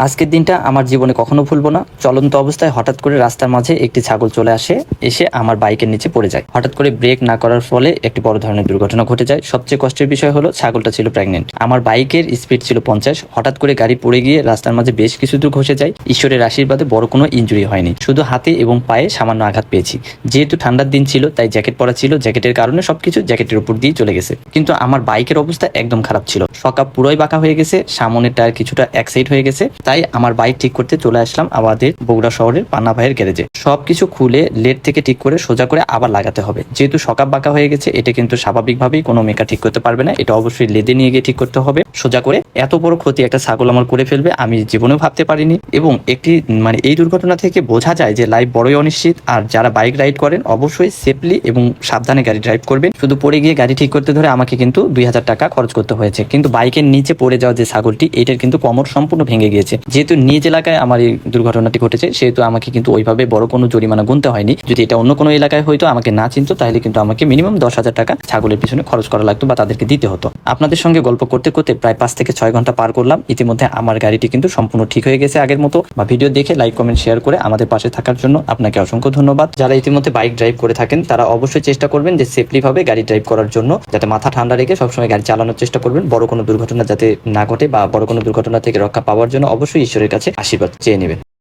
আজকের দিনটা আমার জীবনে কখনো ভুলবো না। চলন্ত অবস্থায় হঠাৎ করে রাস্তার মাঝে একটি ছাগল চলে আসে, এসে আমার বাইকের নিচে পড়ে যায়। হঠাৎ করে ব্রেক না করার ফলে একটি বড় ধরনের দুর্ঘটনা ঘটে যায়। সবচেয়ে কষ্টের বিষয় হলো ছাগলটা ছিল প্রেগনেন্ট। আমার বাইকের স্পিড ছিল 50। হঠাৎ করে গাড়ি পড়ে গিয়ে রাস্তার মাঝে বেশ কিছু দূর ঘষে যায়। ঈশ্বরের আশীর্বাদে বড় কোনো ইনজুরি হয়নি, শুধু হাতে এবং পায়ে সামান্য আঘাত পেয়েছি। যেহেতু ঠান্ডার দিন ছিল তাই জ্যাকেট পরা ছিল, জ্যাকেটের কারণে সবকিছু জ্যাকেটের উপর দিয়ে চলে গেছে। কিন্তু আমার বাইকের অবস্থা একদম খারাপ ছিল। সকা পুরোই বাঁকা হয়ে গেছে, সামনের টায়ার কিছুটা এক সাইড হয়ে গেছে। তাই আমার বাইক ঠিক করতে চলে আসলাম আমাদের বগুড়া শহরের পান্না ভাইয়ের গ্যারেজে। সবকিছু খুলে লেট থেকে ঠিক করে সোজা করে আবার লাগাতে হবে। যেহেতু সকাপ বাঁকা হয়ে গেছে, এটা কিন্তু স্বাভাবিকভাবেই কোনো মেকা ঠিক করতে পারবে না। এটা অবশ্যই লেদে নিয়ে গিয়ে ঠিক করতে হবে সোজা করে। এত বড় ক্ষতি একটা ছাগল আমার করে ফেলবে আমি জীবনেও ভাবতে পারিনি। এবং একটি এই দুর্ঘটনা থেকে বোঝা যায় যে লাইফ বড়ই অনিশ্চিত। আর যারা বাইক রাইড করেন অবশ্যই সেফলি এবং সাবধানে গাড়ি ড্রাইভ করবেন। শুধু পড়ে গিয়ে গাড়ি ঠিক করতে ধরে আমাকে কিন্তু 2000 টাকা খরচ করতে হয়েছে। কিন্তু বাইকের নিচে পড়ে যাওয়া যে ছাগলটি, এটার কিন্তু কোমর সম্পূর্ণ ভেঙে গিয়েছে। যেহেতু নিজ এলাকায় আমার এই দুর্ঘটনাটি ঘটেছে, সেহেতু আমাকে কিন্তু ওইভাবে বড় কোনো জরিমানা গুনতে হয়নি। যদি এটা অন্য কোনো এলাকায় হয়তো আমাকে না চিনতো, তাহলে কিন্তু আমাকে মিনিমাম 10,000 টাকা ছাগলের পিছনে খরচ করা লাগতো বা তাদেরকে দিতে হতো। আপনাদের সঙ্গে গল্প করতে করতে প্রায় 5 থেকে 6 ঘন্টা পার করলাম। ইতিমধ্যে আমার গাড়িটি কিন্তু সম্পূর্ণ ঠিক হয়ে গেছে আগের মতো। বা ভিডিও দেখে লাইক কমেন্ট শেয়ার করে আমাদের পাশে থাকার জন্য আপনাকে অসংখ্য ধন্যবাদ। যারা ইতিমধ্যে বাইক ড্রাইভ করে থাকেন তারা অবশ্যই চেষ্টা করবেন যে সেফলি ভাবে গাড়ি ড্রাইভ করার জন্য, যাতে মাথা ঠান্ডা রেখে সবসময় গাড়ি চালানোর চেষ্টা করবেন। বড় কোনো দুর্ঘটনা যাতে না ঘটে বা বড় কোনো দুর্ঘটনা থেকে রক্ষা পাওয়ার জন্য অবশ্যই ঈশ্বরের কাছে আশীর্বাদ চেয়ে নেবেন।